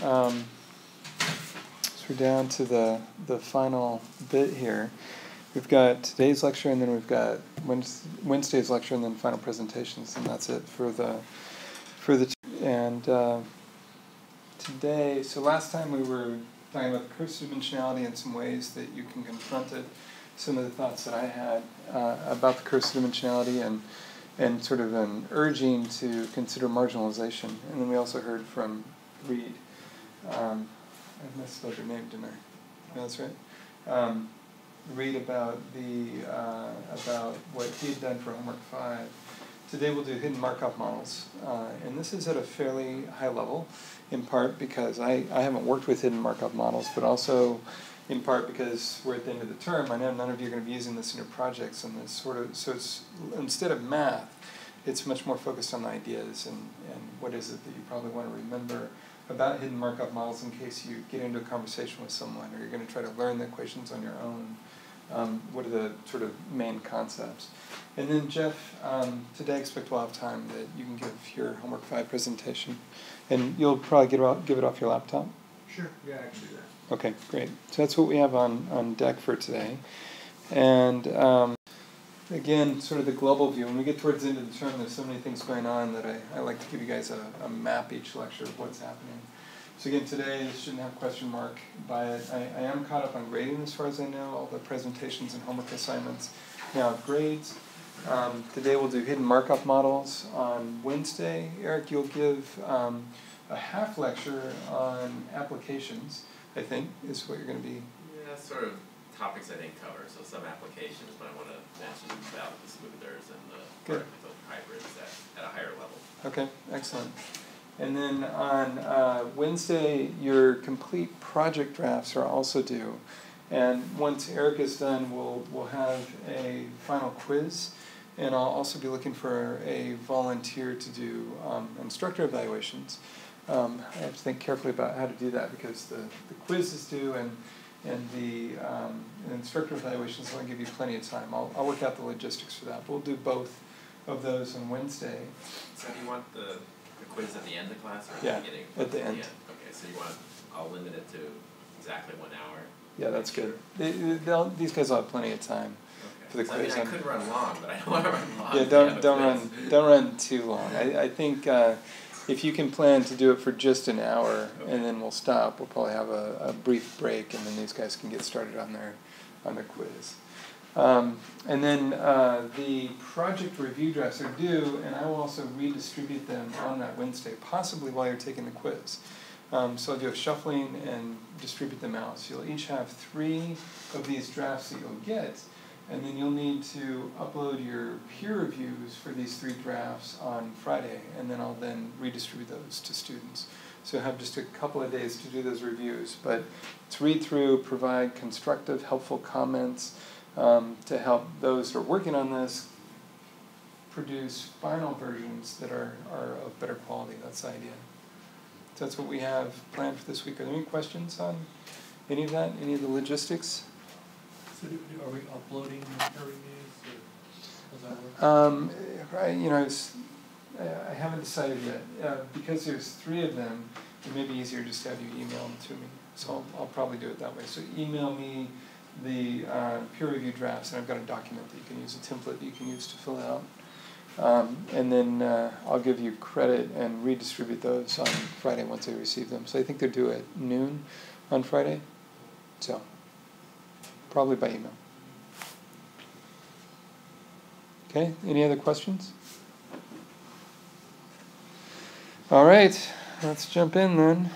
So we're down to the final bit here. We've got today's lecture, and then we've got Wednesday's lecture, and then final presentations, and that's it for the and today. So last time we were talking about the cursive dimensionality and some ways that you can confront it. Some of the thoughts that I had about the cursive dimensionality and sort of an urging to consider marginalization. And then we also heard from Reed. I misspelled your name, didn't I? No, that's right. Read about about what he had done for homework 5. Today we'll do hidden Markov models, and this is at a fairly high level, in part because I haven't worked with hidden Markov models, but also in part because we're at the end of the term. I know none of you are going to be using this in your projects, and this so it's instead of math, it's much more focused on the ideas and what is it that you probably want to remember about hidden Markov models in case you get into a conversation with someone or you're going to try to learn the equations on your own. What are the sort of main concepts? And then Jeff, today I expect we'll have time that you can give your homework 5 presentation. And you'll probably give it off your laptop? Sure, yeah, I can do that. Okay, great. So that's what we have on deck for today. And again, sort of the global view. When we get towards the end of the term, there's so many things going on that I like to give you guys a map each lecture of what's happening. So again, today, this shouldn't have a question mark by it. I am caught up on grading as far as I know, all the presentations and homework assignments now have grades. Today we'll do hidden Markov models. On Wednesday, Eric, you'll give a half lecture on applications, I think, is what you're going to be. Yeah, sort of topics I think cover. So some applications, but I want to mention about the smoothers and the particle hybrids at a higher level. Okay, excellent. And then on Wednesday, your complete project drafts are also due. And once Eric is done, we'll have a final quiz. And I'll also be looking for a volunteer to do instructor evaluations. I have to think carefully about how to do that because the quiz is due and the instructor evaluations will give you plenty of time. I'll work out the logistics for that. But we'll do both of those on Wednesday. So do you want the quiz at the end of class or at the beginning? At the end. Okay, so I'll limit it to exactly 1 hour. Yeah, that's good. These guys will have plenty of time for the quiz. I could run long, but I don't want to run long. Yeah, don't run too long. I think if you can plan to do it for just an hour and then we'll stop, we'll probably have a brief break and then these guys can get started on their quiz. And then the project review drafts are due, and I will also redistribute them on that Wednesday, possibly while you're taking the quiz. So I'll do a shuffling and distribute them out. So you'll each have 3 of these drafts that you'll get, and then you'll need to upload your peer reviews for these 3 drafts on Friday, and then I'll then redistribute those to students. So you'll have just a couple of days to do those reviews, but to read through, provide constructive, helpful comments, to help those who are working on this produce final versions that are of better quality. That's the idea. So that's what we have planned for this week. Are there any questions on any of that, any of the logistics? So are we uploading the peer reviews, or does that work? I haven't decided yet. Because there's 3 of them, it may be easier just to have you email them to me. So I'll probably do it that way. So email me the peer review drafts, and I've got a document that you can use, a template that you can use to fill out. And then I'll give you credit and redistribute those on Friday once I receive them. So I think they're due at noon on Friday. So probably by email. Okay, any other questions? All right, let's jump in then.